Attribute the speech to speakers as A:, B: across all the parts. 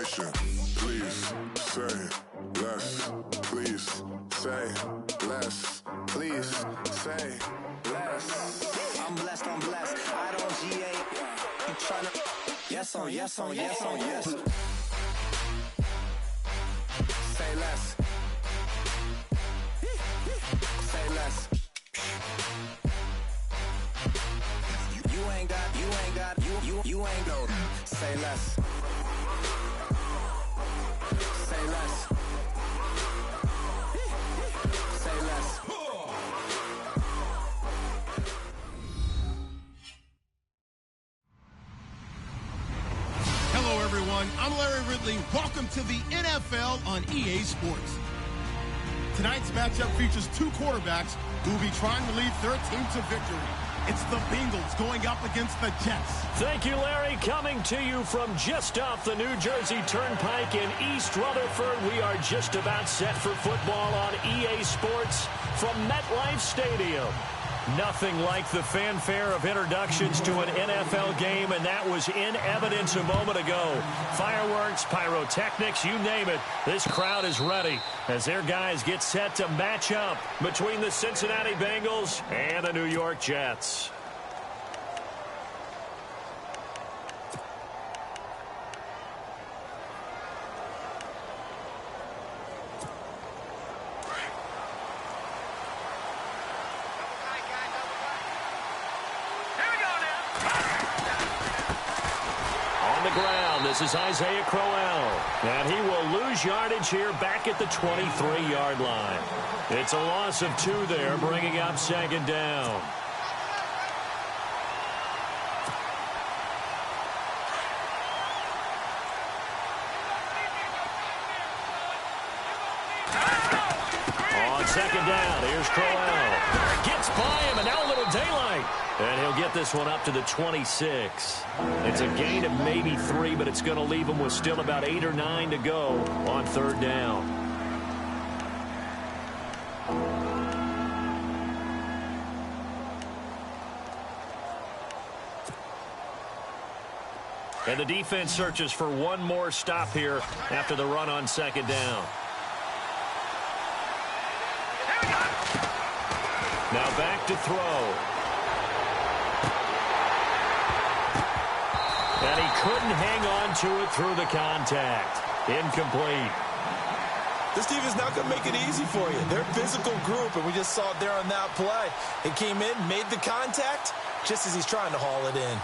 A: conversation. Please say less. Please say less. Please say less.
B: I'm blessed, I'm blessed. I don't GA. You tryna. Yes on, yes on, yes on, yes. Say less. Say less. You ain't got, you ain't no. Say less. Say less. Say less.
C: Hello, everyone. I'm Larry Ridley. Welcome to the NFL on EA Sports. Tonight's matchup features two quarterbacks who will be trying to lead their team to victory. It's the Bengals going up against the Jets.
D: Thank you, Larry. Coming to you from just off the New Jersey Turnpike in East Rutherford, we are just about set for football on EA Sports from MetLife Stadium. Nothing like the fanfare of introductions to an NFL game, and that was in evidence a moment ago. Fireworks, pyrotechnics, you name it. This crowd is ready as their guys get set to match up between the Cincinnati Bengals and the New York Jets. This is Isaiah Crowell, and he will lose yardage here back at the 23-yard line. It's a loss of 2 there, bringing up second down. On second down, here's Crowell. Gets by him, and now a little daylight. And he'll get this one up to the 26. It's a gain of maybe 3, but it's going to leave him with still about 8 or 9 to go on third down. And the defense searches for one more stop here after the run on second down. Now back to throw. And he couldn't hang on to it through the contact. Incomplete.
E: This defense not going to make it easy for you. They're a physical group, and we just saw it there on that play. He came in, made the contact, just as he's trying to haul it in.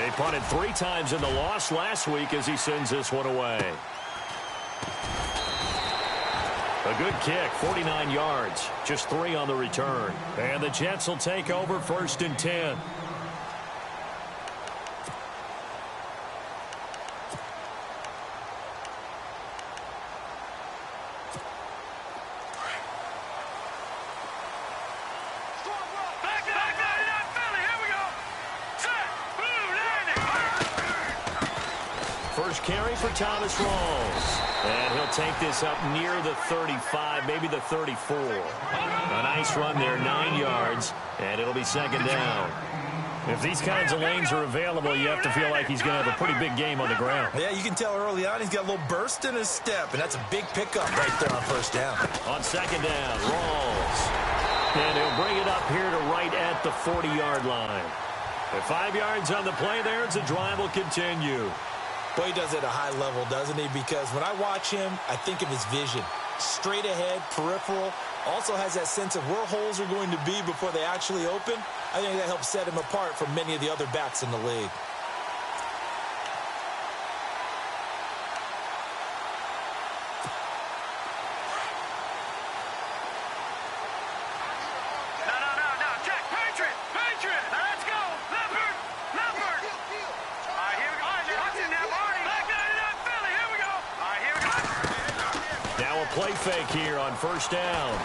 D: He punted 3 times in the loss last week as he sends this one away. A good kick, 49 yards, just 3 on the return. And the Jets will take over 1st and 10. First carry for Thomas Rawls. And he'll take this up near the 35, maybe the 34. A nice run there, 9 yards, and it'll be second down. If these kinds of lanes are available, you have to feel like he's going to have a pretty big game on the ground.
E: Yeah, you can tell early on he's got a little burst in his step, and that's a big pickup right there on first down.
D: On second down, Rawls. And he'll bring it up here to right at the 40-yard line. At 5 yards on the play there, the drive will continue.
E: Boy, he does it at a high level, doesn't he? Because when I watch him, I think of his vision. Straight ahead, peripheral. Also has that sense of where holes are going to be before they actually open. I think that helps set him apart from many of the other backs in the league.
D: Play fake here on first down.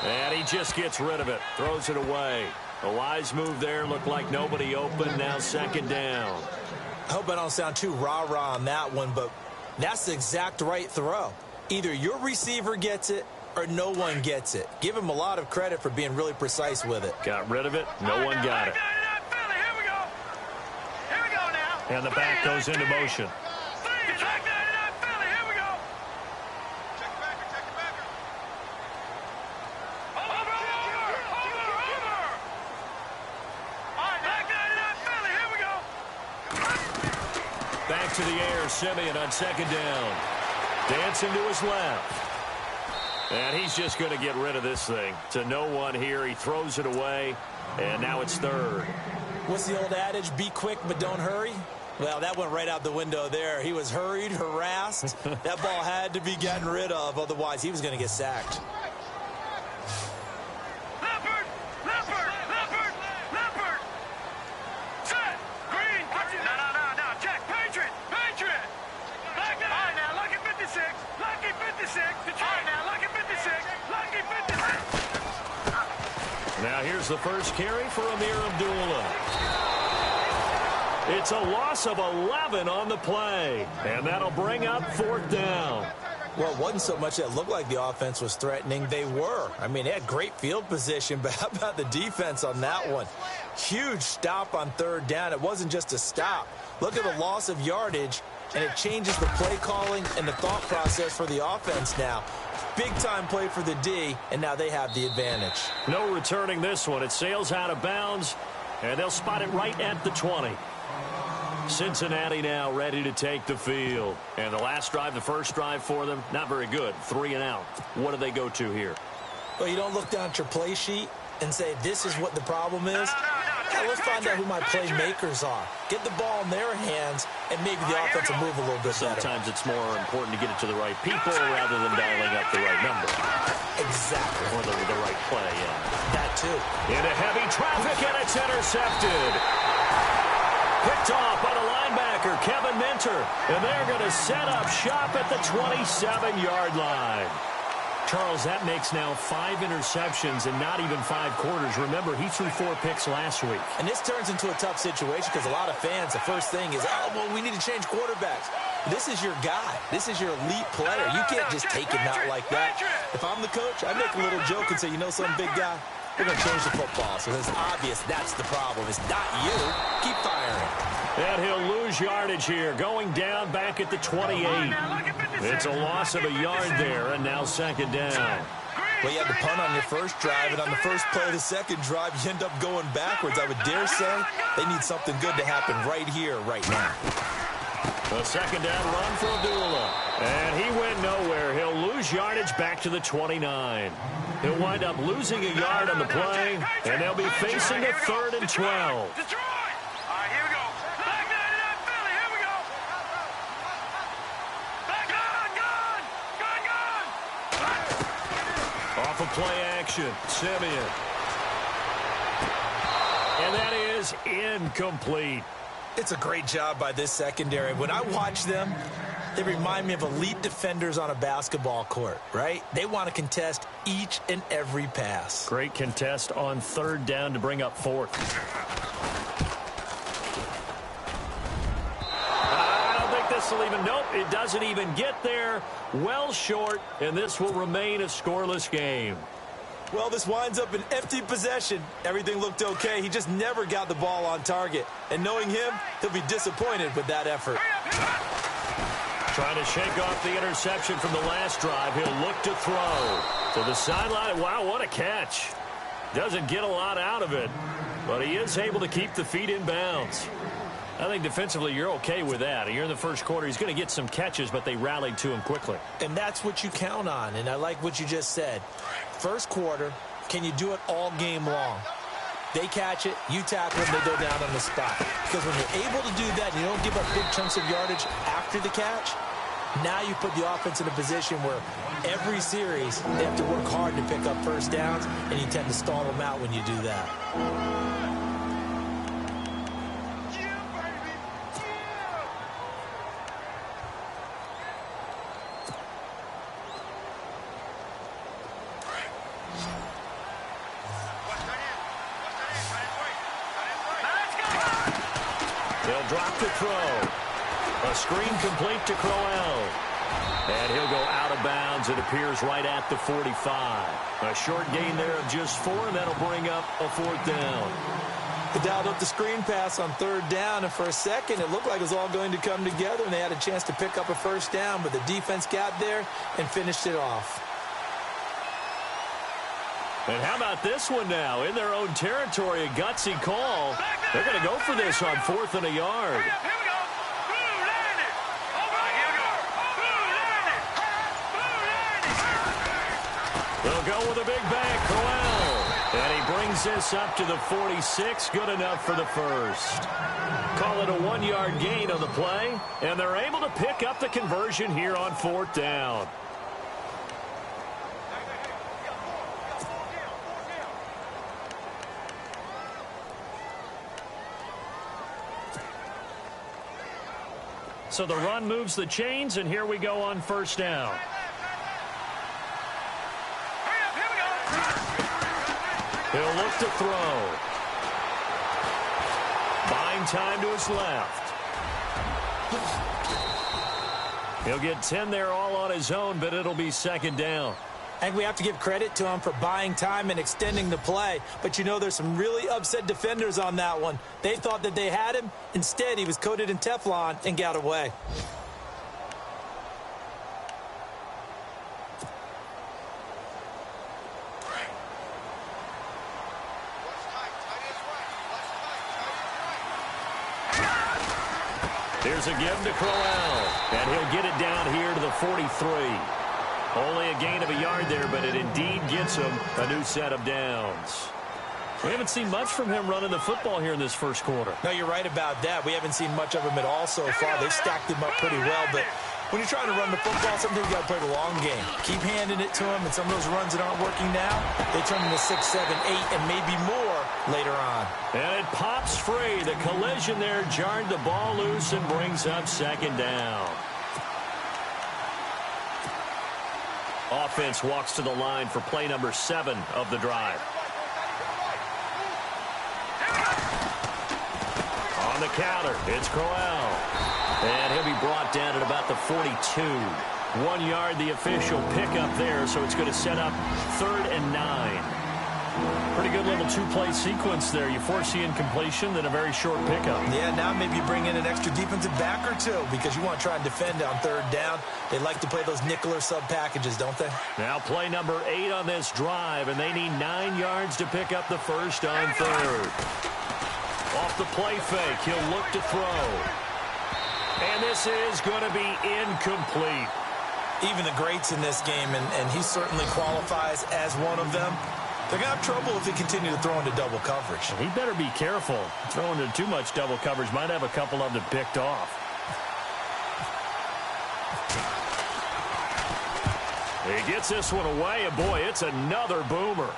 D: And he just gets rid of it. Throws it away. A wise move there. Looked like nobody open. Now second down.
E: I hope I don't sound too rah-rah on that one, but that's the exact right throw. Either your receiver gets it or no one gets it. Give him a lot of credit for being really precise with it.
D: Got rid of it. No one got it. And the back goes into motion. Back to the air, Simeon on second down. Dancing to his left. And he's just going to get rid of this thing. To no one here. He throws it away, and now it's third.
E: What's the old adage? Be quick, but don't hurry? Well, that went right out the window there. He was hurried, harassed. That ball had to be gotten rid of. Otherwise, he was going to get sacked.
D: Now here's the first carry for Amir Abdullah. It's a loss of 11 on the play, and that'll bring up fourth down.
E: Well, it wasn't so much that it looked like the offense was threatening. They were. I mean, they had great field position, but how about the defense on that one? Huge stop on third down. It wasn't just a stop. Look at the loss of yardage, and it changes the play calling and the thought process for the offense now. Big-time play for the D, and now they have the advantage.
D: No returning this one. It sails out of bounds, and they'll spot it right at the 20. Cincinnati now ready to take the field. And the last drive, the first drive for them, not very good. 3 and out. What do they go to here?
E: Well, you don't look down at your play sheet and say, this is what the problem is. Yeah, let's find out who my playmakers are. Get the ball in their hands, and maybe the offense will move a little bit better.
D: Sometimes it's more important to get it to the right people rather than dialing up the right number.
E: Exactly.
D: Or the right play, yeah.
E: That, too.
D: Into heavy traffic, and it's intercepted. Picked off by the linebacker, Kevin Minter. And they're going to set up shop at the 27-yard line. Charles, that makes now 5 interceptions in not even 5 quarters. Remember, he threw 4 picks last week.
E: And this turns into a tough situation because a lot of fans, the first thing is, oh, well, we need to change quarterbacks. This is your guy. This is your elite player. You can't just take him out like that. If I'm the coach, I make a little joke and say, you know some big guy? We're going to change the football. So it's obvious that's the problem. It's not you. Keep firing.
D: And he'll lose yardage here, going down back at the 28. It's a loss of a yard there, and now second down.
E: Well, you had the punt on your first drive, and on the first play of the second drive, you end up going backwards. I would dare say they need something good to happen right here, right now.
D: A second down run for Abdullah. And he went nowhere. He'll lose yardage back to the 29. He'll wind up losing a yard on the play, and they'll be facing a 3rd and 12. Off of play action, Simeon. And that is incomplete.
E: It's a great job by this secondary. When I watch them, they remind me of elite defenders on a basketball court, right? They want to contest each and every pass.
D: Great contest on 3rd down to bring up 4th. Nope, it doesn't even get there. Well short, and this will remain a scoreless game.
E: Well, this winds up an empty possession. Everything looked okay. He just never got the ball on target. And knowing him, he'll be disappointed with that effort.
D: Trying to shake off the interception from the last drive. He'll look to throw to the sideline. Wow, what a catch. Doesn't get a lot out of it, but he is able to keep the feet in bounds. I think defensively you're okay with that. Here in the first quarter, he's going to get some catches, but they rallied to him quickly.
E: And that's what you count on, and I like what you just said. First quarter, can you do it all game long? They catch it, you tackle them, they go down on the spot. Because when you're able to do that and you don't give up big chunks of yardage after the catch, now you put the offense in a position where every series they have to work hard to pick up first downs, and you tend to stall them out when you do that.
D: They'll drop to throw. A screen complete to Crowell. And he'll go out of bounds. It appears right at the 45. A short gain there of just 4, and that'll bring up a 4th down.
E: They dialed up the screen pass on 3rd down, and for a second it looked like it was all going to come together, and they had a chance to pick up a 1st down, but the defense got there and finished it off.
D: And how about this one now? In their own territory, a gutsy call. They're going to go for this on 4th and a yard. They'll go with a big bang, Crowell. And he brings this up to the 46. Good enough for the first. Call it a 1-yard gain on the play. And they're able to pick up the conversion here on 4th down. So the run moves the chains, and here we go on 1st down. He'll look to throw. Buying time to his left. He'll get 10 there all on his own, but it'll be 2nd down.
E: I think we have to give credit to him for buying time and extending the play. But, you know, there's some really upset defenders on that one. They thought that they had him. Instead, he was coated in Teflon and got away.
D: Here's a give to Crowell. And he'll get it down here to the 43. Only a gain of a yard there, but it indeed gets him a new set of downs. We haven't seen much from him running the football here in this first quarter.
E: No, you're right about that. We haven't seen much of him at all so far. They've stacked him up pretty well, but when you're trying to run the football, sometimes you got to play the long game. Keep handing it to him, and some of those runs that aren't working now, they turn into 6, 7, 8, and maybe more later on. And
D: it pops free. The collision there jarred the ball loose and brings up 2nd down. Offense walks to the line for play number 7 of the drive. On the counter, it's Crowell. And he'll be brought down at about the 42. 1 yard, the official pickup there, so it's going to set up 3rd and 9. Pretty good little 2-play sequence there. You force the incompletion, then a very short pickup.
E: Yeah, now maybe you bring in an extra defensive back or 2 because you want to try and defend on 3rd down. They like to play those nickel or sub packages, don't they?
D: Now play number 8 on this drive, and they need 9 yards to pick up the first on 3rd. Off the play fake, he'll look to throw. And this is going to be incomplete.
E: Even the greats in this game, and he certainly qualifies as one of them, they're going to have trouble if they continue to throw into double coverage.
D: He better be careful. Throwing into too much double coverage might have a couple of them picked off. He gets this one away, and boy, it's another boomer.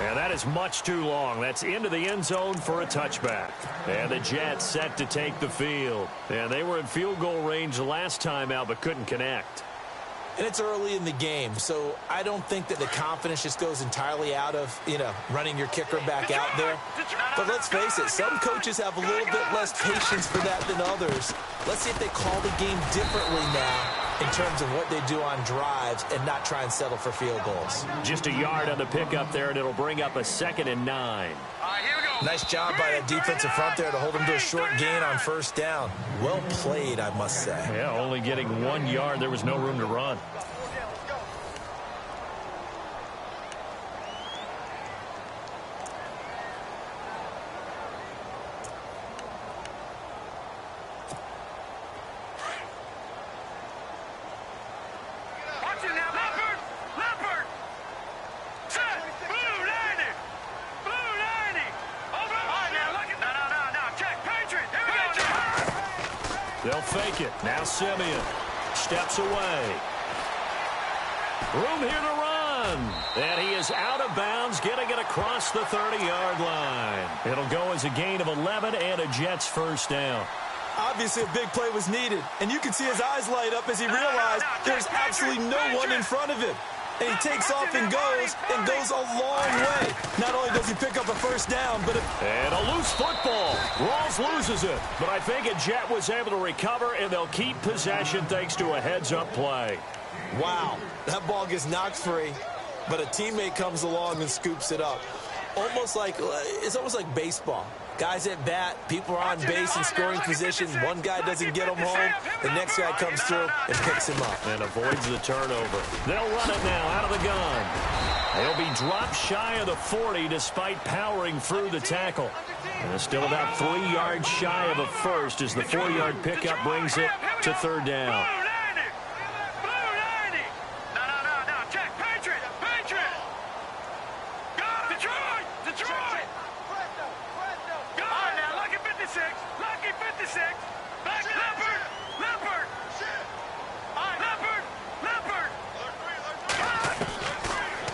D: And that is much too long. That's into the end zone for a touchback. And the Jets set to take the field. And they were in field goal range last time out, but couldn't connect.
E: And it's early in the game, so I don't think that the confidence just goes entirely out of, running your kicker back out there. But let's face it, some coaches have a little bit less patience for that than others. Let's see if they call the game differently now in terms of what they do on drives and not try and settle for field goals.
D: Just a yard on the pickup there, and it'll bring up a 2nd and 9.
E: Nice job by that defensive front there to hold him to a short gain on 1st down. Well played, I must say.
D: Yeah, only getting 1 yard. There was no room to run. They'll fake it. Now Simeon steps away. Room here to run. And he is out of bounds, getting it across the 30-yard line. It'll go as a gain of 11 and a Jets first down.
E: Obviously, a big play was needed, and you can see his eyes light up as he realized there's absolutely no one in front of him. and he takes off and goes a long way. Not only does he pick up a first down, but
D: and a loose football. Rawls loses it, but I think a Jet was able to recover, and they'll keep possession thanks to a heads-up play.
E: Wow, that ball gets knocked free, but a teammate comes along and scoops it up. It's almost like baseball. Guys at bat, people are on base in scoring position. One guy doesn't get him home. The next guy comes through and picks him up.
D: And avoids the turnover. They'll run it now out of the gun. They'll be dropped shy of the 40 despite powering through the tackle. And it's still about 3 yards shy of a first as the 4-yard pickup brings it to third down.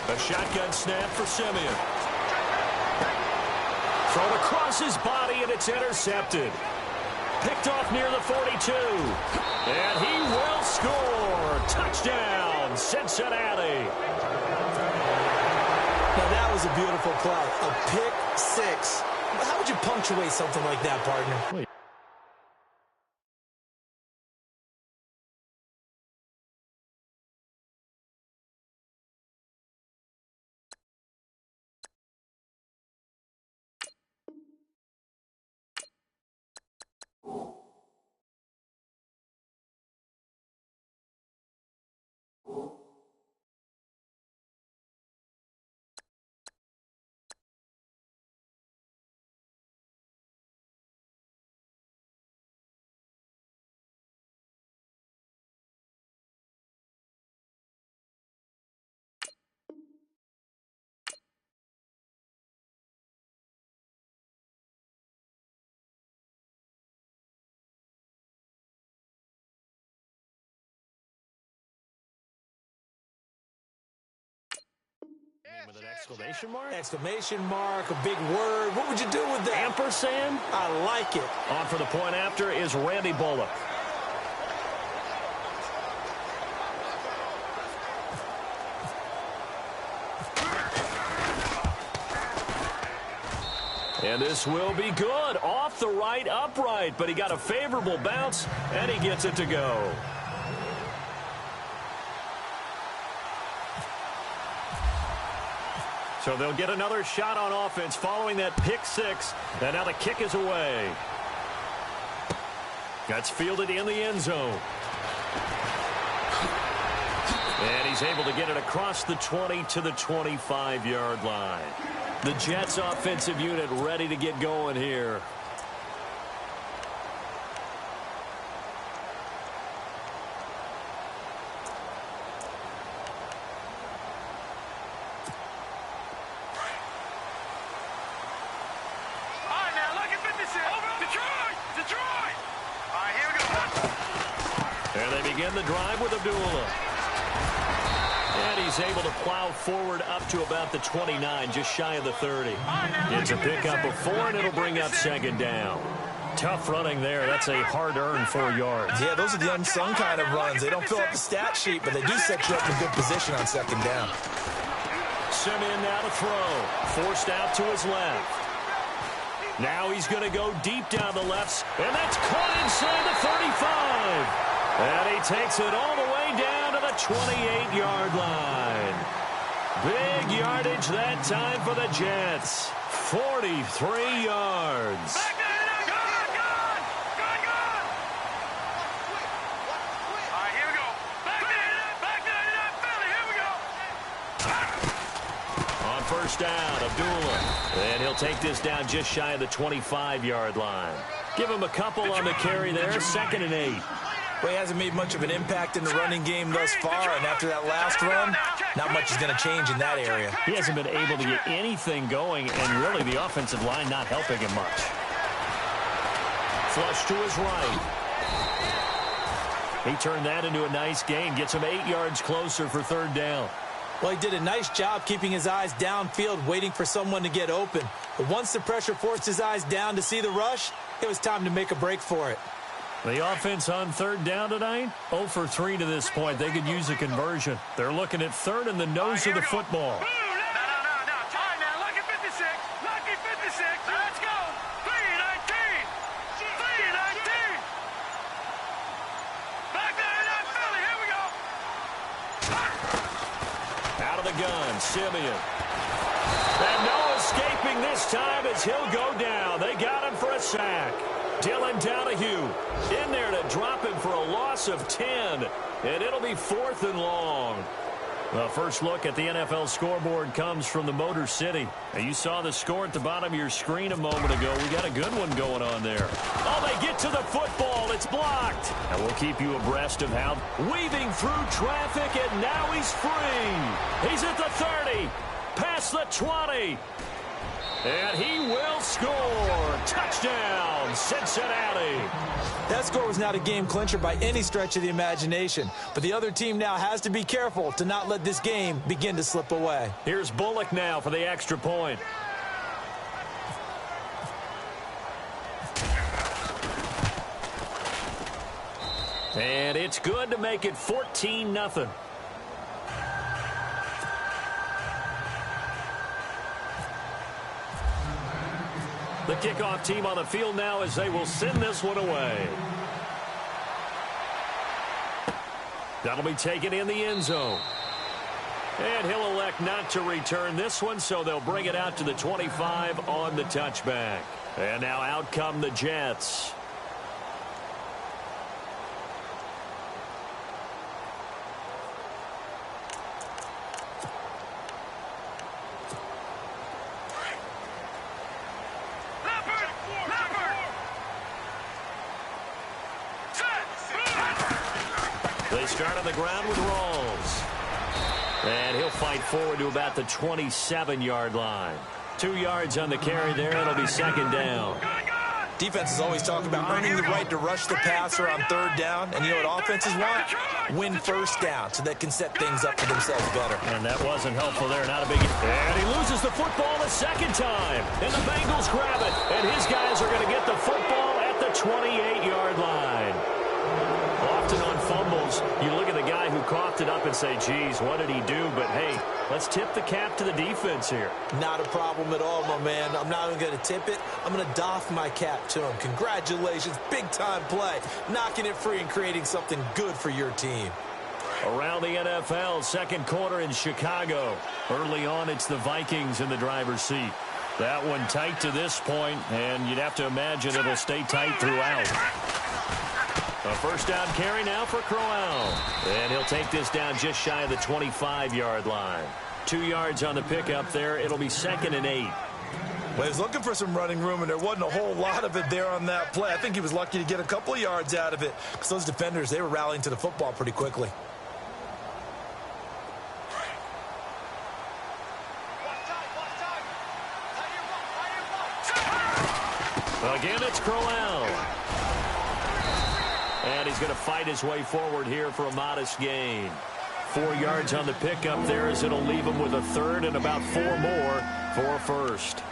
D: A shotgun snap for Simeon. Thrown across his body, and it's intercepted. Picked off near the 42. And he will score. Touchdown, Cincinnati.
E: Now, that was a beautiful play. A pick six. How would you punctuate something like that, partner?
D: With an exclamation mark?
E: Exclamation mark, a big word. What would you do with that?
D: Ampersand?
E: I like it.
D: On for the point after is Randy Bullock. And this will be good. Off the right upright, but he got a favorable bounce, and he gets it to go. So they'll get another shot on offense following that pick six. And now the kick is away. That's fielded in the end zone. And he's able to get it across the 20 to the 25-yard line. The Jets offensive unit ready to get going here. The drive with Abdullah. And he's able to plow forward up to about the 29, just shy of the 30. It's a pickup of 4, and it'll bring up second down. Tough running there. That's a hard-earned 4 yards.
E: Yeah, those are the unsung kind of runs. They don't fill up the stat sheet, but they do set you up in good position on second down.
D: Simeon now to throw. Forced out to his left. Now he's going to go deep down the left, and that's caught inside the 35. And he takes it all the way down to the 28-yard line. Big yardage that time for the Jets. 43 yards. On first down, Abdullah. And he'll take this down just shy of the 25-yard line. Give him a couple on the carry there. 2nd and 8.
E: Well, he hasn't made much of an impact in the running game thus far, and after that last run, not much is going to change in that area.
D: He hasn't been able to get anything going, and really the offensive line not helping him much. Flush to his right. He turned that into a nice gain, gets him 8 yards closer for third down.
E: Well, he did a nice job keeping his eyes downfield, waiting for someone to get open. But once the pressure forced his eyes down to see the rush, it was time to make a break for it.
D: The offense on third down tonight, 0 for 3 to this point. They could use a conversion. They're looking at third and the nose of the football.
F: No. Try now. Lucky 56. Lucky 56. Let's go. 319. 319. Back there in that Philly. Here we go.
D: Out of the gun, Simeon. And no escaping this time as he'll go down. They got him for a sack. Dylan Donahue in there to drop him for a loss of 10. And it'll be 4th and long. The first look at the NFL scoreboard comes from the Motor City. Now, you saw the score at the bottom of your screen a moment ago. We got a good one going on there. Oh, they get to the football. It's blocked. And we'll keep you abreast of how weaving through traffic, and now he's free. He's at the 30, past the 20. And he will score. Touchdown, Cincinnati.
E: That score was not a game clincher by any stretch of the imagination. But the other team now has to be careful to not let this game begin to slip away.
D: Here's Bullock now for the extra point. And it's good to make it 14-0. The kickoff team on the field now as they will send this one away. That'll be taken in the end zone. And he'll elect not to return this one, so they'll bring it out to the 25 on the touchback. And now out come the Jets. They start on the ground with Rawls. And he'll fight forward to about the 27-yard line. 2 yards on the carry there. It'll be 2nd down.
E: Defenses always talk about earning the right to rush the passer on 3rd down. And you know what offenses want? Win 1st down so they can set things up for themselves better.
D: And that wasn't helpful there. Not a big... And he loses the football a 2nd time. And the Bengals grab it. And his guys are going to get the football at the 28-yard line. Often on fumbles, you look at the guy who coughed it up and say, geez, what did he do? But, hey, let's tip the cap to the defense here.
E: Not a problem at all, my man. I'm not even going to tip it. I'm going to doff my cap to him. Congratulations. Big-time play. Knocking it free and creating something good for your team.
D: Around the NFL, 2nd quarter in Chicago. Early on, it's the Vikings in the driver's seat. That one tight to this point, and you'd have to imagine it'll stay tight throughout. A 1st down carry now for Crowell. And he'll take this down just shy of the 25-yard line. 2 yards on the pickup there. It'll be 2nd and 8.
E: Well, he was looking for some running room, and there wasn't a whole lot of it there on that play. I think he was lucky to get a couple of yards out of it because those defenders, they were rallying to the football pretty quickly.
D: Again, it's Crowell. And he's going to fight his way forward here for a modest gain. 4 yards on the pickup there as it'll leave him with a 3rd and about 4 more for a 1st.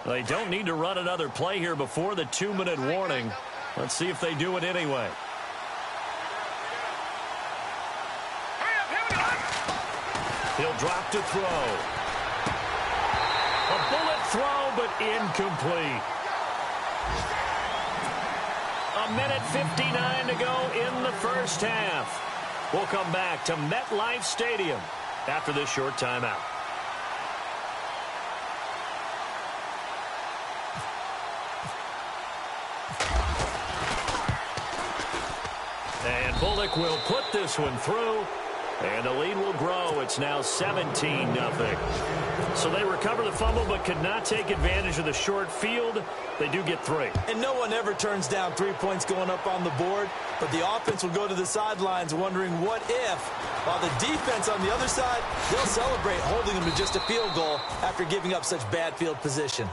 D: They don't need to run another play here before the 2-minute warning. Let's see if they do it anyway. He'll drop to throw. A bullet throw, but incomplete. 1:59 to go in the 1st half. We'll come back to MetLife Stadium after this short timeout. And Bullock will put this one through. And the lead will grow. It's now 17-0. So they recover the fumble but could not take advantage of the short field. They do get 3.
E: And no one ever turns down 3 points going up on the board. But the offense will go to the sidelines wondering what if. While the defense on the other side, they'll celebrate holding them to just a field goal after giving up such bad field position.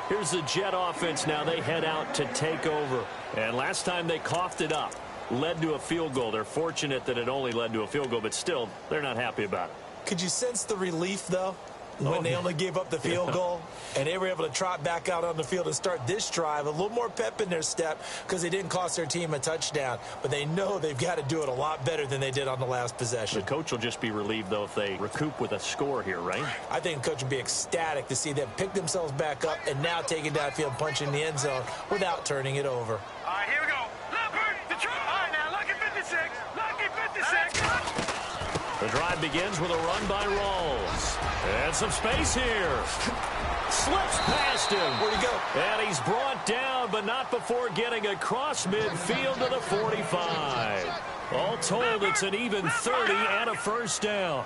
D: Here's the Jet offense now. They head out to take over. And last time they coughed it up. Led to a field goal. They're fortunate that it only led to a field goal, but still, they're not happy about it.
E: Could you sense the relief, though, when they only gave up the field goal and they were able to trot back out on the field and start this drive? A little more pep in their step because they didn't cost their team a touchdown, but they know they've got to do it a lot better than they did on the last possession.
D: The coach will just be relieved, though, if they recoup with a score here, right?
E: I think the coach would be ecstatic to see them pick themselves back up and now take it downfield, punch in the end zone without turning it over.
F: All right, here we go. Leopard, Detroit. All right, now, lucky 56. Lucky 56.
D: The drive begins with a run by Rawls. And some space here. Slips past him.
E: Where'd he go?
D: And he's brought down, but not before getting across midfield to the 45. All told, it's an even 30 and a first down.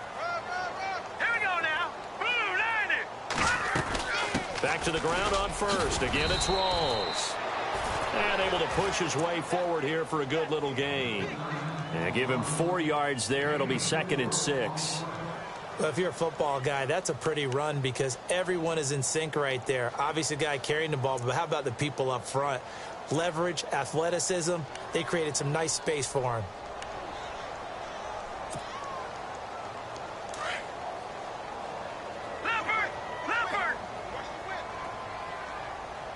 F: Here we go now. Blue 90.
D: Back to the ground on first. Again, it's Rawls. And able to push his way forward here for a good little gain. And give him 4 yards there. It'll be 2nd and 6.
E: Well, if you're a football guy, that's a pretty run because everyone is in sync right there. Obviously, the guy carrying the ball, but how about the people up front? Leverage, athleticism, they created some nice space for him.
F: Leopard.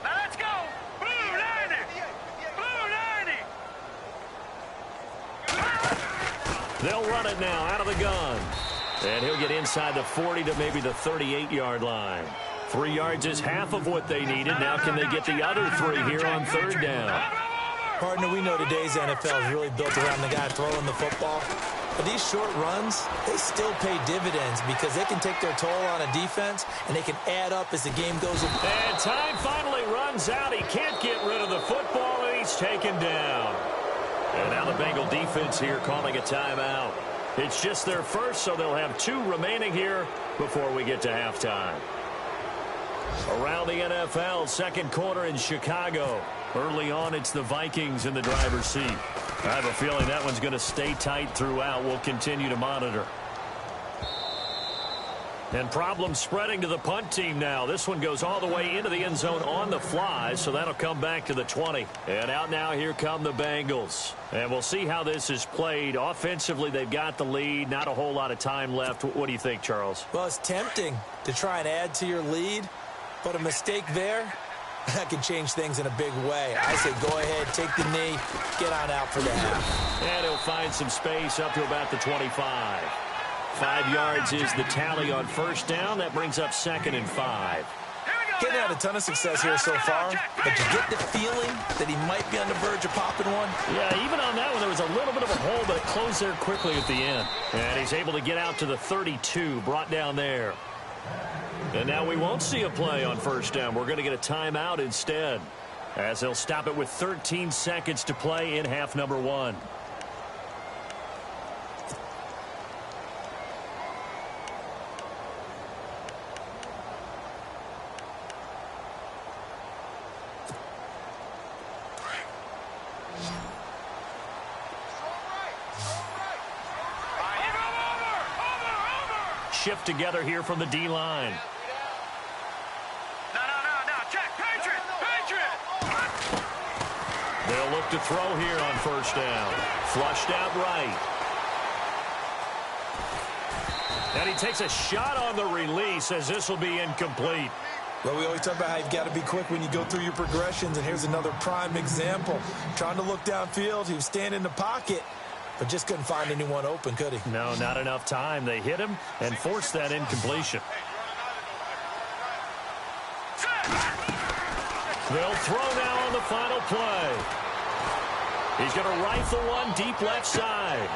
F: Now let's go. Blue 90. Blue 90.
D: They'll run it now out of the gun. And he'll get inside the 40 to maybe the 38-yard line. 3 yards is half of what they needed. Now can they get the other 3 here on 3rd down?
E: Partner, we know today's NFL is really built around the guy throwing the football. But these short runs, they still pay dividends because they can take their toll on a defense and they can add up as the game goes on.
D: And time finally runs out. He can't get rid of the football, and he's taken down. And now the Bengal defense here calling a timeout. It's just their first, so they'll have 2 remaining here before we get to halftime. Around the NFL, second quarter in Chicago. Early on, it's the Vikings in the driver's seat. I have a feeling that one's going to stay tight throughout. We'll continue to monitor. And problems spreading to the punt team now. This one goes all the way into the end zone on the fly, so that'll come back to the 20. And out now, here come the Bengals. And we'll see how this is played. Offensively, they've got the lead. Not a whole lot of time left. What do you think, Charles?
E: Well, it's tempting to try and add to your lead, but a mistake there, that can change things in a big way. I say go ahead, take the knee, get on out for the half.
D: And he'll find some space up to about the 25. 5 yards is the tally on first down. That brings up 2nd and 5.
E: Getting had a ton of success here so far, but you get the feeling that he might be on the verge of popping one.
D: Yeah, even on that one, there was a little bit of a hole, but it closed there quickly at the end. And he's able to get out to the 32, brought down there. And now we won't see a play on first down. We're going to get a timeout instead, as they'll stop it with 13 seconds to play in half number 1. Shift together here from the D-line.
F: No. Check. Patriot.
D: They'll look to throw here on first down. Flushed out right. And he takes a shot on the release as this will be incomplete.
E: Well, we always talk about how you've got to be quick when you go through your progressions, and here's another prime example. Trying to look downfield, he was standing in the pocket, but just couldn't find anyone open, could he?
D: No, not enough time. They hit him and forced that incompletion. They'll throw now on the final play. He's going to rifle one deep left side.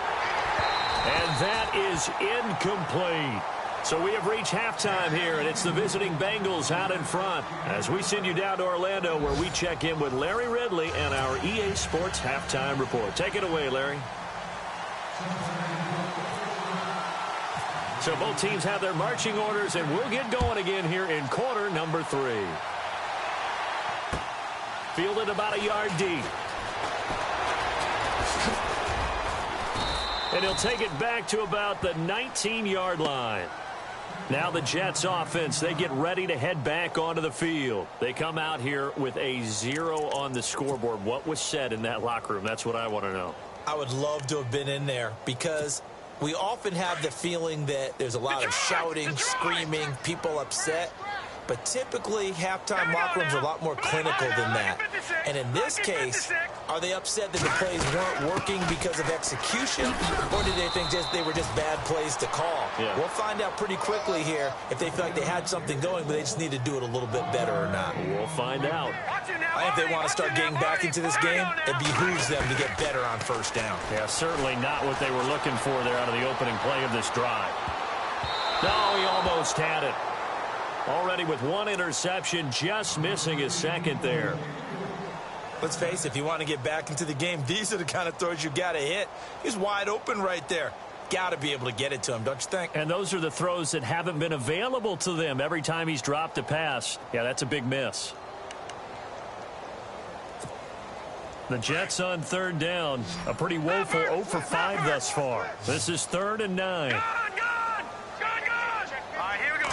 D: And that is incomplete. So we have reached halftime here, and it's the visiting Bengals out in front as we send you down to Orlando, where we check in with Larry Ridley and our EA Sports Halftime Report. Take it away, Larry. So both teams have their marching orders, and we'll get going again here in quarter number 3. Fielded about a yard deep. And he'll take it back to about the 19-yard line. Now the Jets offense, they get ready to head back onto the field. They come out here with a 0 on the scoreboard. What was said in that locker room? That's what I want to know.
E: I would love to have been in there because we often have the feeling that there's a lot of shouting, screaming, people upset. But typically, halftime locker rooms are a lot more clinical than that. And in this case, are they upset that the plays weren't working because of execution, or did they think they were just bad plays to call?
D: Yeah.
E: We'll find out pretty quickly here if they feel like they had something going, but they just need to do it a little bit better or not.
D: We'll find out.
E: I think they want to start getting back into this game. It behooves them to get better on first down.
D: Yeah, certainly not what they were looking for there out of the opening play of this drive. No, he almost had it. Already with one interception, just missing his second there.
E: Let's face it, if you want to get back into the game, these are the kind of throws you got to hit. He's wide open right there. Got to be able to get it to him, don't you think?
D: And those are the throws that haven't been available to them every time he's dropped a pass. Yeah, that's a big miss. The Jets on third down. A pretty woeful 0 for 5 thus far. This is 3rd and 9.
F: Gone! All right, here we go.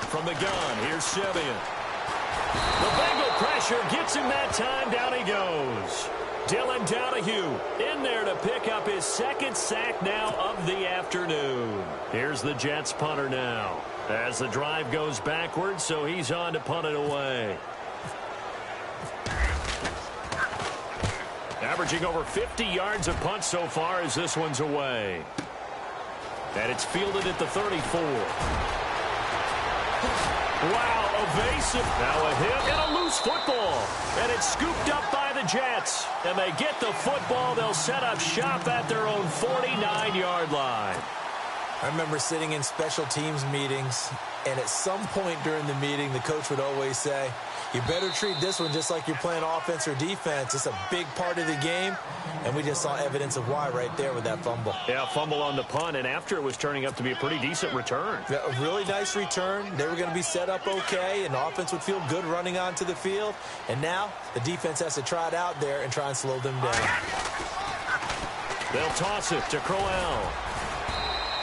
D: From the gun, here's Simeon. The Bengal pressure gets him that time. Down he goes. Dylan Donahue in there to pick up his second sack now of the afternoon. Here's the Jets punter now. As the drive goes backwards, so he's on to punt it away. Averaging over 50 yards of punt so far as this one's away. And it's fielded at the 34. Wow, evasive. Now a hit and a loose football. And it's scooped up by the Jets. And they get the football. They'll set up shop at their own 49-yard line.
E: I remember sitting in special teams meetings, and at some point during the meeting, the coach would always say, you better treat this one just like you're playing offense or defense. It's a big part of the game, and we just saw evidence of why right there with that fumble.
D: Yeah, fumble on the punt, and after it was turning up to be a pretty decent return.
E: Yeah, a really nice return. They were going to be set up okay, and the offense would feel good running onto the field. And now the defense has to try it out there and try and slow them down.
D: They'll toss it to Crowell.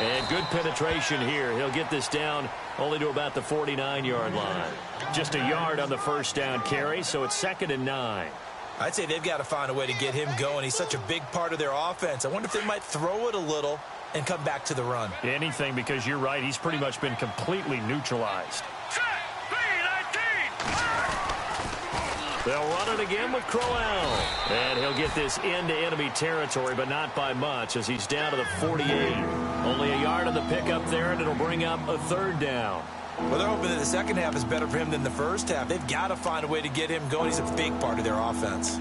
D: And good penetration here. He'll get this down only to about the 49-yard line. Just a yard on the first down carry, so it's 2nd and 9.
E: I'd say they've got to find a way to get him going. He's such a big part of their offense. I wonder if they might throw it a little and come back to the run.
D: Anything, because you're right. He's pretty much been completely neutralized. They'll run it again with Crowell. And he'll get this into enemy territory, but not by much as he's down to the 48. Only a yard on the pickup there, and it'll bring up a 3rd down.
E: Well, they're hoping that the second half is better for him than the first half. They've got to find a way to get him going. He's a big part of their offense.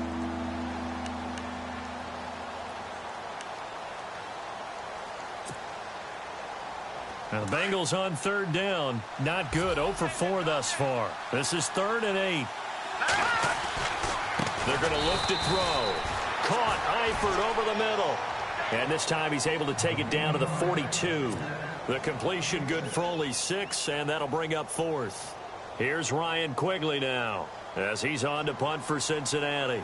D: Now the Bengals on 3rd down. Not good. 0 for 4 thus far. This is 3rd and 8. They're going to look to throw. Caught Eifert over the middle. And this time he's able to take it down to the 42. The completion good for only 6, and that'll bring up 4th. Here's Ryan Quigley now as he's on to punt for Cincinnati.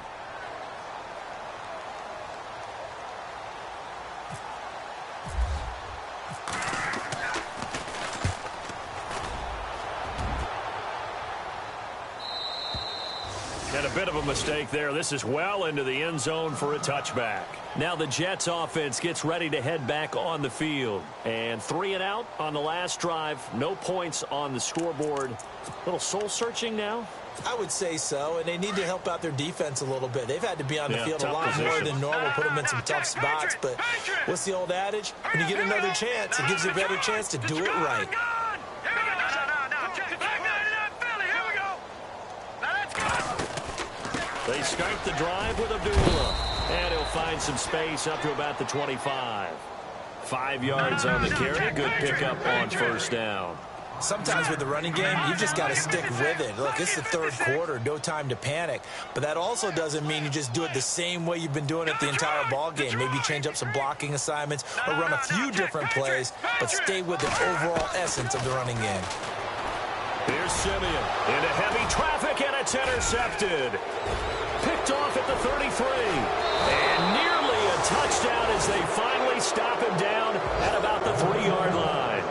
D: And a bit of a mistake there. This is well into the end zone for a touchback. Now the Jets offense gets ready to head back on the field. And 3 and out on the last drive. No points on the scoreboard. A little soul-searching now?
E: I would say so, and they need to help out their defense a little bit. They've had to be on the field a lot more than normal, put them in some tough spots. But what's the old adage? When you get another chance, it gives you a better chance to do it right.
D: They start the drive with Abdullah. And he'll find some space up to about the 25. 5 yards on the carry. Good pickup on first down.
E: Sometimes with the running game, you've just got to stick with it. Look, it's the 3rd quarter, no time to panic. But that also doesn't mean you just do it the same way you've been doing it the entire ball game. Maybe change up some blocking assignments or run a few different plays, but stay with the overall essence of the running game.
D: Here's Simeon into heavy traffic, and it's intercepted. Picked off at the 33. And nearly a touchdown as they finally stop him down at about the 3-yard line.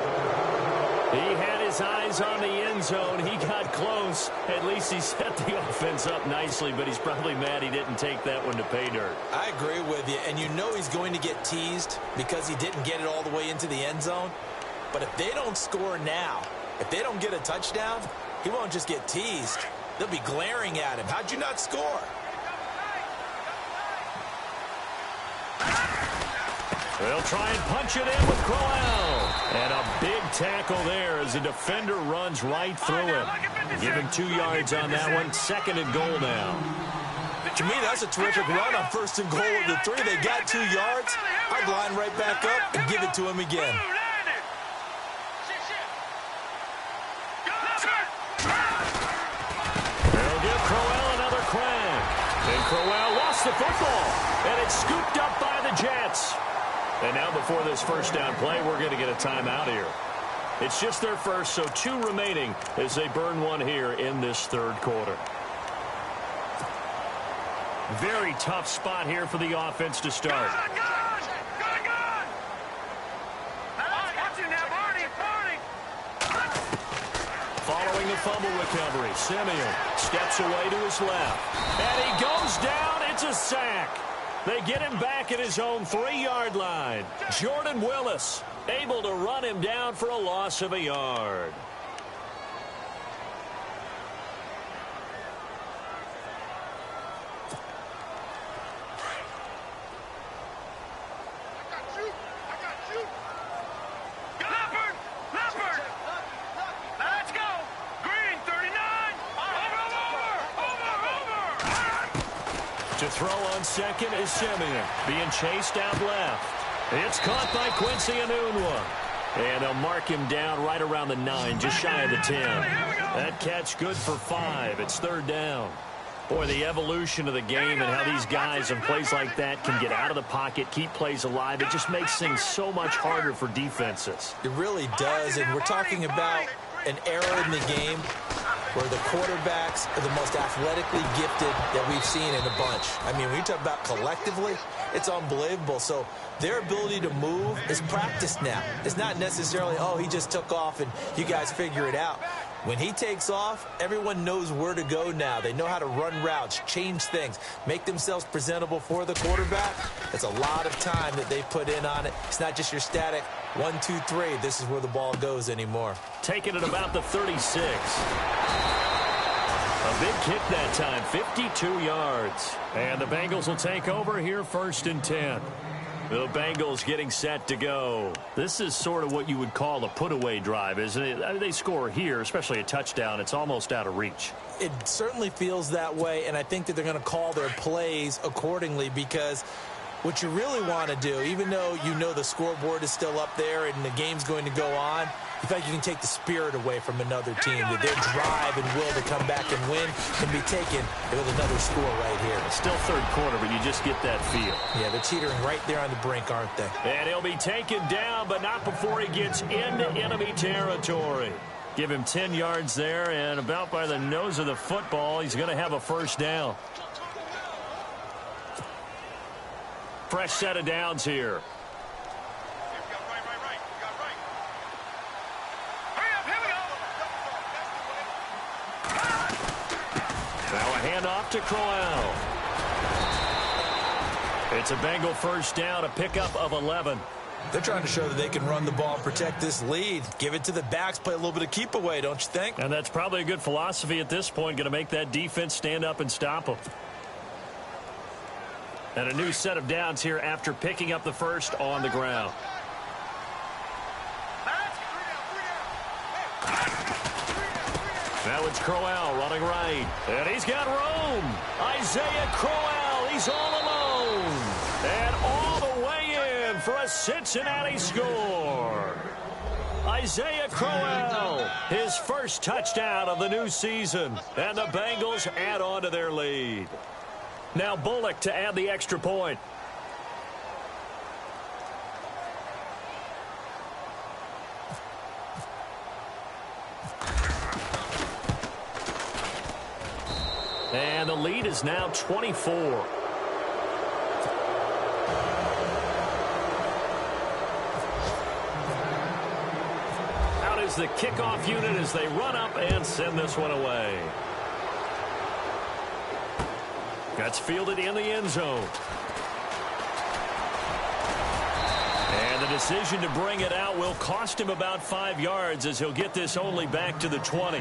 D: He had his eyes on the end zone. He got close. At least he set the offense up nicely, but he's probably mad he didn't take that one to pay dirt.
E: I agree with you, and you know he's going to get teased because he didn't get it all the way into the end zone. But if they don't score now, if they don't get a touchdown, he won't just get teased. They'll be glaring at him. How'd you not score?
D: They'll try and punch it in with Crowell. And a big tackle there as the defender runs right through him. Give him 2 yards on that one. 2nd and goal now.
E: To me, that's a terrific run on 1st and goal at the 3. They got 2 yards. I'd line right back up and give it to him again.
D: They'll give Crowell another crack. And Crowell lost the football. And it's scooped up by the Jets. And now before this first down play, we're going to get a timeout here. It's just their first, so 2 remaining as they burn one here in this 3rd quarter. Very tough spot here for the offense to start. Following the fumble recovery, Simeon steps away to his left. And he goes down. It's a sack. They get him back at his own 3-yard line. Jordan Willis able to run him down for a loss of a yard. To throw on 2nd is Simeon, being chased out left. It's caught by Quincy Enunwa. And they'll mark him down right around the 9, just shy of the 10. That catch good for 5. It's 3rd down. Boy, the evolution of the game and how these guys in plays like that can get out of the pocket, keep plays alive, it just makes things so much harder for defenses.
E: It really does, and we're talking about an era in the game where the quarterbacks are the most athletically gifted that we've seen in a bunch. I mean, when you talk about collectively, it's unbelievable. So their ability to move is practiced now. It's not necessarily, oh, he just took off and you guys figure it out. When he takes off, everyone knows where to go now. They know how to run routes, change things, make themselves presentable for the quarterback. It's a lot of time that they put in on it. It's not just your static 1, 2, 3. This is where the ball goes anymore.
D: Taking it about the 36. A big kick that time, 52 yards. And the Bengals will take over here 1st and 10. The Bengals getting set to go. This is sort of what you would call a put-away drive, isn't it? I mean, they score here, especially a touchdown. It's almost out of reach.
E: It certainly feels that way, and I think that they're going to call their plays accordingly because what you really want to do, even though you know the scoreboard is still up there and the game's going to go on, you feel like you can take the spirit away from another team. That their drive and will to come back and win can be taken with another score right here.
D: It's still 3rd quarter, but you just get that feel.
E: Yeah, they're teetering right there on the brink, aren't they?
D: And he'll be taken down, but not before he gets into enemy territory. Give him 10 yards there, and about by the nose of the football, he's going to have a 1st down. Fresh set of downs here. Now a handoff to Crowell. It's a Bengal 1st down, a pickup of 11.
E: They're trying to show that they can run the ball and protect this lead. Give it to the backs, play a little bit of keep away, don't you think?
D: And that's probably a good philosophy at this point, going to make that defense stand up and stop them. And a new set of downs here after picking up the 1st on the ground. Now it's Crowell running right. And he's got room. Isaiah Crowell, he's all alone. And all the way in for a Cincinnati score. Isaiah Crowell, his 1st touchdown of the new season. And the Bengals add on to their lead. Now Bullock to add the extra point. And the lead is now 24. Out is the kickoff unit as they run up and send this one away. That's fielded in the end zone. And the decision to bring it out will cost him about 5 yards as he'll get this only back to the 20.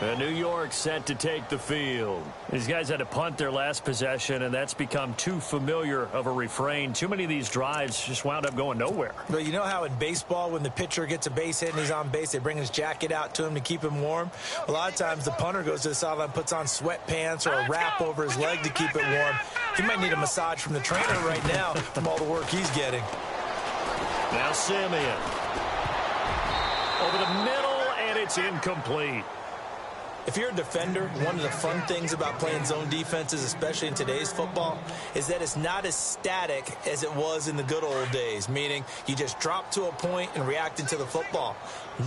D: And New York set to take the field. These guys had to punt their last possession, and that's become too familiar of a refrain. Too many of these drives just wound up going nowhere.
E: But you know how in baseball, when the pitcher gets a base hit and he's on base, they bring his jacket out to him to keep him warm? A lot of times the punter goes to the sideline, puts on sweatpants or a wrap over his leg to keep it warm. He might need a massage from the trainer right now from all the work he's getting.
D: Now Simeon. Over the middle, and it's incomplete.
E: If you're a defender, one of the fun things about playing zone defenses, especially in today's football, is that it's not as static as it was in the good old days, meaning you just drop to a point and react into the football.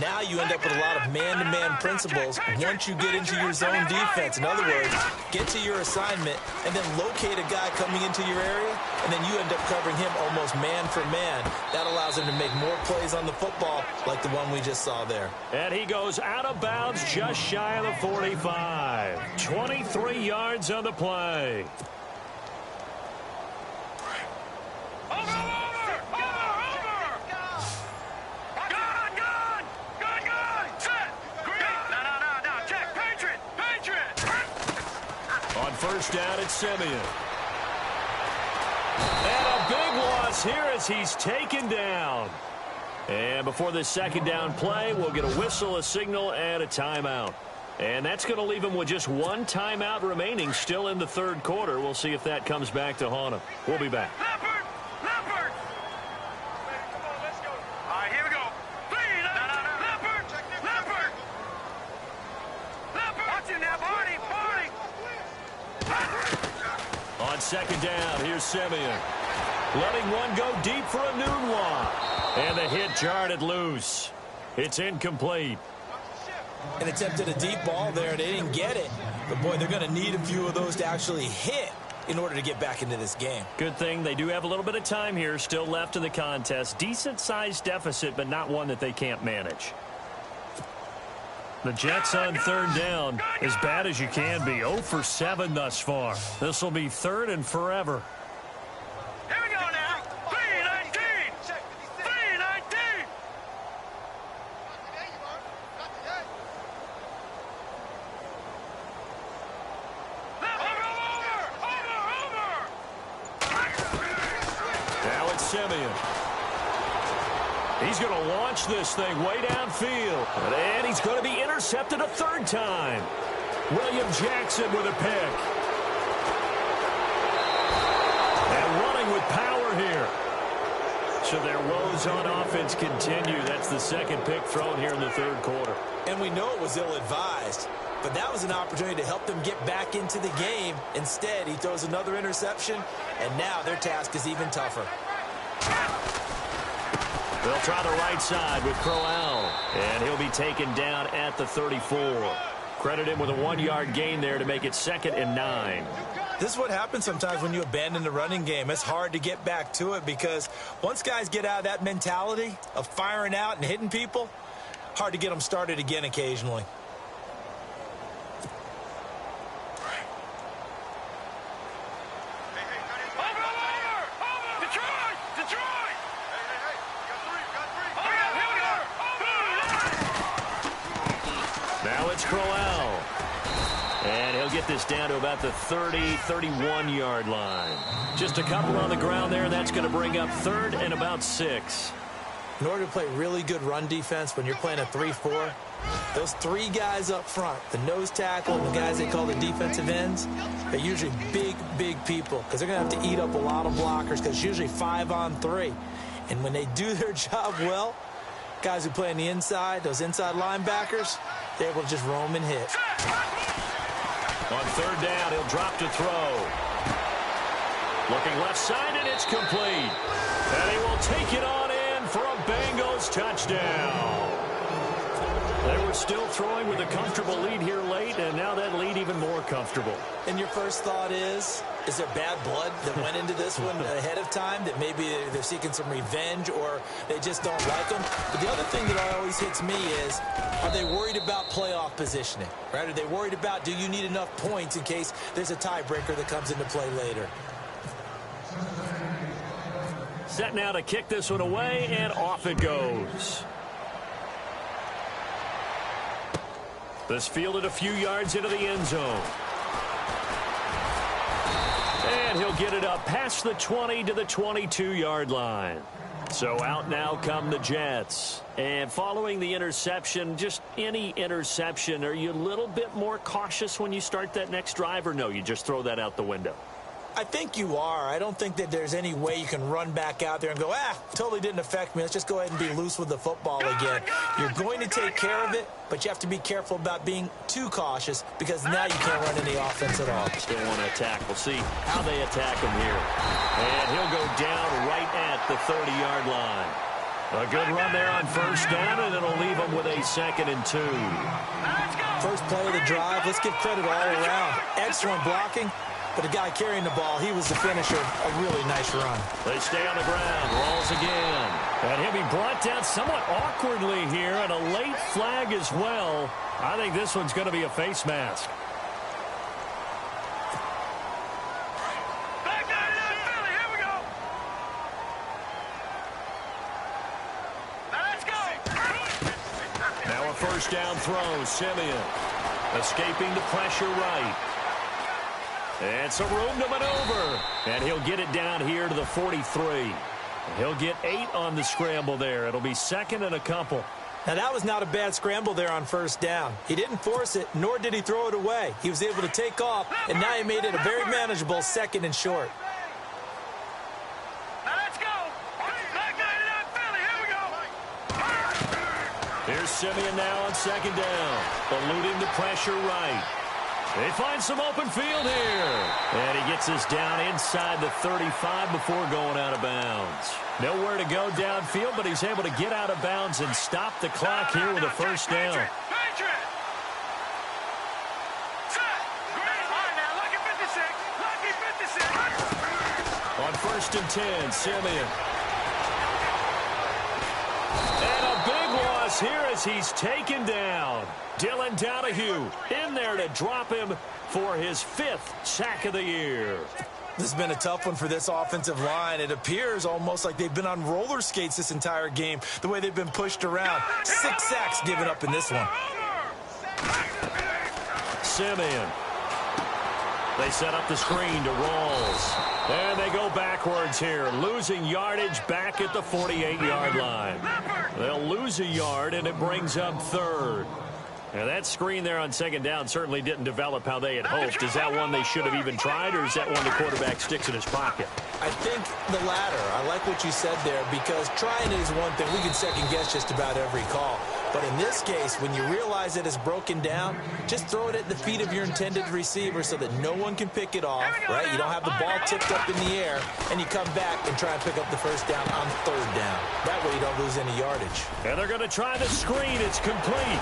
E: Now you end up with a lot of man-to-man principles once you get into your zone defense. In other words, get to your assignment and then locate a guy coming into your area, and then you end up covering him almost man for man. That allows him to make more plays on the football like the one we just saw there.
D: And he goes out of bounds just shy of the 45. 23 yards on the play. On first down, it's Simeon. And a big loss here as he's taken down. And before this second down play, we'll get a whistle, a signal, and a timeout. And that's going to leave him with just one timeout remaining still in the third quarter. We'll see if that comes back to haunt him. We'll be back.
F: Leopard! Leopard! Come on, let's go. All right, here we go. Please, Leopard! Leopard! Leopard! Watch him now, Barney! Barney!
D: On second down, here's Simeon. Letting one go deep for a noon walk. And the hit jarred it loose. It's incomplete.
E: And attempted a deep ball there. They didn't get it. But, boy, they're going to need a few of those to actually hit in order to get back into this game.
D: Good thing they do have a little bit of time here still left in the contest. Decent-sized deficit, but not one that they can't manage. The Jets on third down, as bad as you can be. 0 for 7 thus far. This will be third and forever.
F: Here we go now. 319! 319!
D: Now it's Simeon. He's going to launch this thing way downfield. And he's going to be intercepted a third time. William Jackson with a pick. And running with power here. So their woes on offense continue. That's the second pick thrown here in the third quarter.
E: And we know it was ill-advised. But that was an opportunity to help them get back into the game. Instead, he throws another interception, and now their task is even tougher.
D: They'll try the right side with Crowell, and he'll be taken down at the 34. Credit him with a 1-yard gain there to make it 2nd and 9.
E: This is what happens sometimes when you abandon the running game. It's hard to get back to it because once guys get out of that mentality of firing out and hitting people, hard to get them started again occasionally.
D: Now it's Crowell. And he'll get this down to about the 30, 31-yard line. Just a couple on the ground there. That's going to bring up 3rd and about 6.
E: In order to play really good run defense when you're playing a 3-4, those 3 guys up front, the nose tackle and the guys they call the defensive ends, they're usually big people because they're going to have to eat up a lot of blockers because it's usually 5-on-3. And when they do their job well, guys who play on the inside, those inside linebackers, they're able to just roam and hit.
D: On third down, he'll drop to throw. Looking left side, and it's complete. And he will take it on in for a Bengals touchdown. They were still throwing with a comfortable lead here late, and now that lead even more comfortable.
E: And your first thought is there bad blood that went into this one ahead of time, that maybe they're seeking some revenge or they just don't like them? But the other thing that always hits me is, are they worried about playoff positioning? Right? Are they worried about, do you need enough points in case there's a tiebreaker that comes into play later?
D: Set now to kick this one away, and off it goes. This fielded a few yards into the end zone. And he'll get it up past the 20 to the 22-yard line. So out now come the Jets. And following the interception, just any interception, are you a little bit more cautious when you start that next drive, or no, you just throw that out the window?
E: I think you are. I don't think that there's any way you can run back out there and go, totally didn't affect me. Let's just go ahead and be loose with the football again. You're going to take care of it, but you have to be careful about being too cautious because now you can't run any offense at all.
D: Still want to attack. We'll see how they attack him here. And he'll go down right at the 30-yard line. A good run there on first down, and it'll leave him with a 2nd and 2.
E: First play of the drive, let's give credit all around. Excellent blocking. But the guy carrying the ball, he was the finisher. A really nice run.
D: They stay on the ground. Rolls again. And he'll be brought down somewhat awkwardly here, and a late flag as well. I think this one's going to be a face mask.
F: Back down to that Philly. Here we go. Now let's go.
D: Now a first down throw. Simeon escaping the pressure right. And some room to maneuver. And he'll get it down here to the 43. He'll get 8 on the scramble there. It'll be 2nd and a couple.
E: Now, that was not a bad scramble there on first down. He didn't force it, nor did he throw it away. He was able to take off, and now he made it a very manageable 2nd and short.
F: Now let's go. Back down to that Philly. Here we go.
D: Here's Simeon now on 2nd down. Eluding the pressure right. They find some open field here. And he gets us down inside the 35 before going out of bounds. Nowhere to go downfield, but he's able to get out of bounds and stop the clock here with a first down. On 1st and 10, Simeon. And a big loss here as he's taken down. Dylan Donahue in there to drop him for his 5th sack of the year.
E: This has been a tough one for this offensive line. It appears almost like they've been on roller skates this entire game, the way they've been pushed around. 6 sacks given up in this one.
D: Simeon. They set up the screen to Rawls. And they go backwards here, losing yardage back at the 48-yard line. They'll lose a yard, and it brings up 3rd. Now, that screen there on 2nd down certainly didn't develop how they had hoped. Is that one they should have even tried, or is that one the quarterback sticks in his pocket?
E: I think the latter. I like what you said there, because trying it is one thing. We can second-guess just about every call. But in this case, when you realize that it's broken down, just throw it at the feet of your intended receiver so that no one can pick it off, right? You don't have the ball tipped up in the air, and you come back and try and pick up the first down on 3rd down. That way you don't lose any yardage.
D: And they're going to try the screen. It's complete.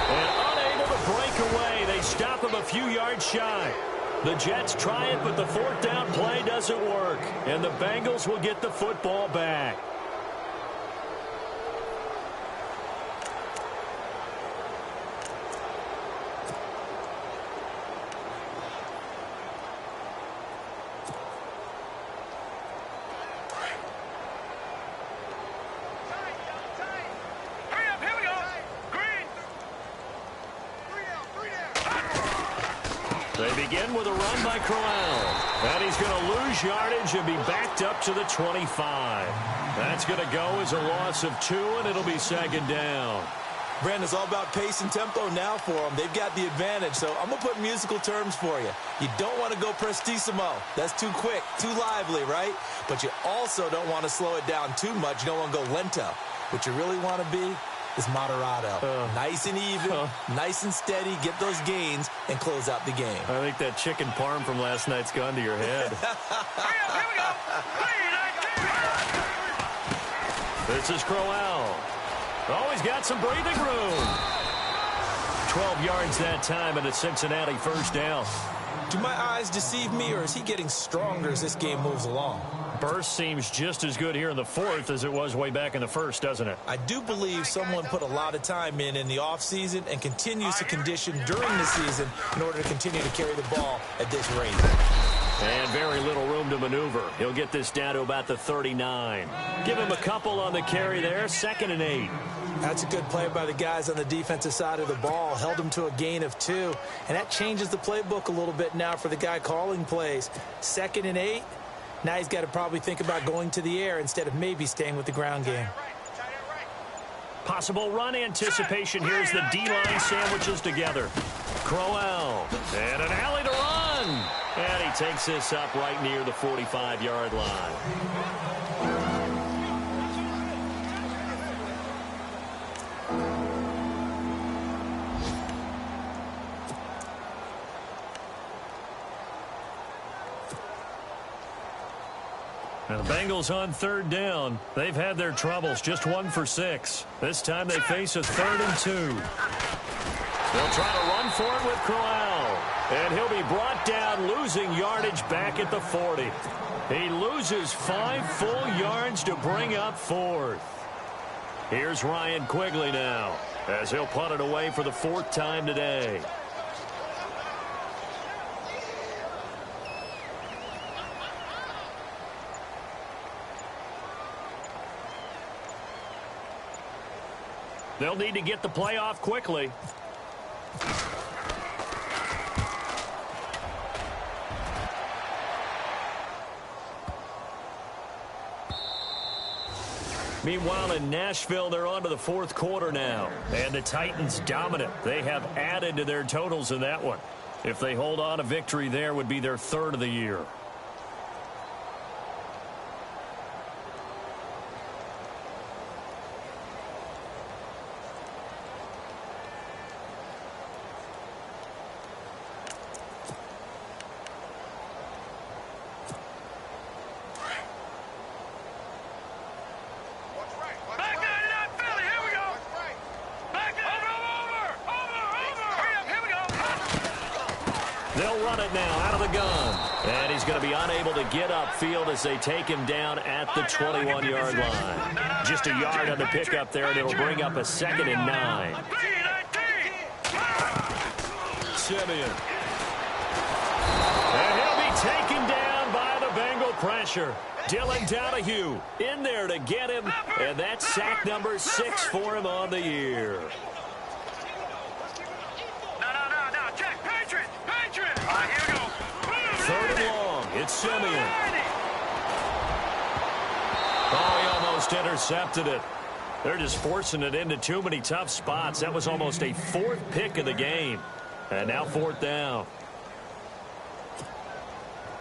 D: And unable to break away, they stop him a few yards shy. The Jets try it, but the 4th down play doesn't work. And the Bengals will get the football back. They begin with a run by Crowell. And he's going to lose yardage and be backed up to the 25. That's going to go as a loss of 2, and it'll be 2nd down.
E: Brandon, it's all about pace and tempo now for them. They've got the advantage, so I'm going to put musical terms for you. You don't want to go prestissimo. That's too quick, too lively, right? But you also don't want to slow it down too much. You don't want to go lento. What you really want to be is moderato. Nice and even, nice and steady, get those gains, and close out the game.
D: I think that chicken parm from last night's gone to your head.
F: Here we go.
D: This is Crowell. Oh, he's got some breathing room. 12 yards that time and a Cincinnati first down.
E: Do my eyes deceive me, or is he getting stronger as this game moves along?
D: Burst seems just as good here in the fourth as it was way back in the first, doesn't it?
E: I do believe someone put a lot of time in the offseason and continues to condition during the season in order to continue to carry the ball at this rate.
D: And very little room to maneuver. He'll get this down to about the 39. Give him a couple on the carry there, 2nd and 8.
E: That's a good play by the guys on the defensive side of the ball. Held him to a gain of 2. And that changes the playbook a little bit now for the guy calling plays. 2nd and 8. Now he's got to probably think about going to the air instead of maybe staying with the ground game.
D: Possible run anticipation. Here's the D-line sandwiches together. Crowell. And an alley to run. And he takes this up right near the 45-yard line. And the Bengals on 3rd down. They've had their troubles, just 1 for 6. This time they face a 3rd and 2. They'll try to run for it with Crowell. And he'll be brought down, losing yardage back at the 40. He loses 5 full yards to bring up 4th. Here's Ryan Quigley now, as he'll punt it away for the 4th time today. They'll need to get the play off quickly. Meanwhile, in Nashville, they're on to the 4th quarter now. And the Titans dominant. They have added to their totals in that one. If they hold on, a victory there would be their 3rd of the year. They'll run it now out of the gun. And he's going to be unable to get upfield as they take him down at the 21-yard line. Just a yard on the pickup there, and it'll bring up a 2nd and 9. Simeon. And he'll be taken down by the Bengal pressure. Dylan Donahue in there to get him, and that's sack number 6 for him on the year. Third and long. It's Simeon. Oh, he almost intercepted it. They're just forcing it into too many tough spots. That was almost a 4th pick of the game. And now 4th down.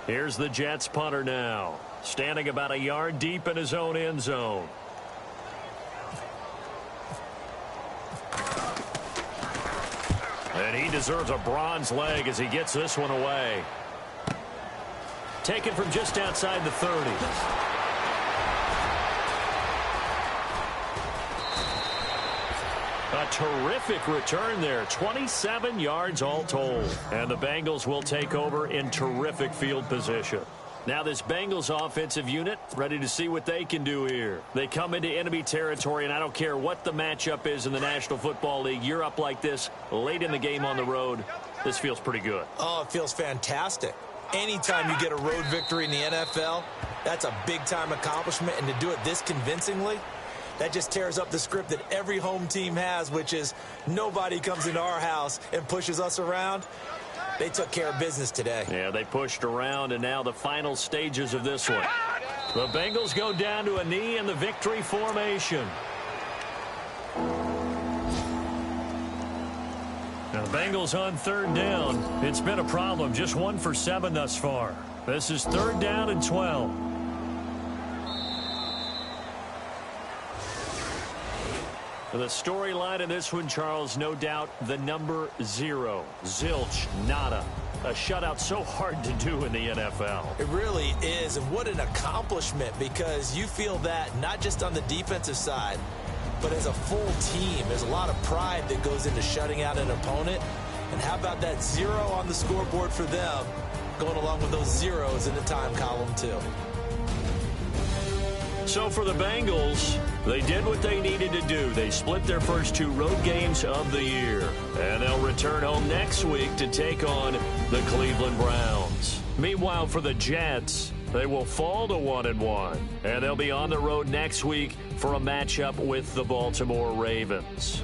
D: Here's the Jets punter now, standing about a yard deep in his own end zone. And he deserves a bronze leg as he gets this one away. Taken from just outside the 30. A terrific return there. 27 yards all told. And the Bengals will take over in terrific field position. Now this Bengals offensive unit ready to see what they can do here. They come into enemy territory, and I don't care what the matchup is in the National Football League. You're up like this late in the game on the road. This feels pretty good.
E: Oh, it feels fantastic. Anytime you get a road victory in the NFL, that's a big-time accomplishment. And to do it this convincingly, that just tears up the script that every home team has, which is nobody comes into our house and pushes us around. They took care of business today.
D: Yeah, they pushed around, and now the final stages of this one. The Bengals go down to a knee in the victory formation. Now, Bengals on 3rd down. It's been a problem. Just 1 for 7 thus far. This is 3rd down and 12. The storyline in this one, Charles, no doubt the number 0. Zilch, nada. A shutout so hard to do in the NFL.
E: It really is, and what an accomplishment, because you feel that not just on the defensive side, but as a full team, there's a lot of pride that goes into shutting out an opponent. And how about that 0 on the scoreboard for them, going along with those zeros in the time column, too.
D: So for the Bengals, they did what they needed to do. They split their first 2 road games of the year. And they'll return home next week to take on the Cleveland Browns. Meanwhile, for the Jets, they will fall to 1-1. And they'll be on the road next week for a matchup with the Baltimore Ravens.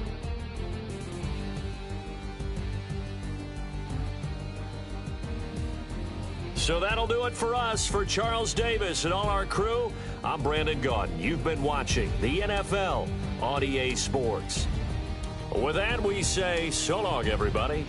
D: So that'll do it for us. For Charles Davis and all our crew, I'm Brandon Gaudin. You've been watching the NFL on EA Sports. With that, we say so long, everybody.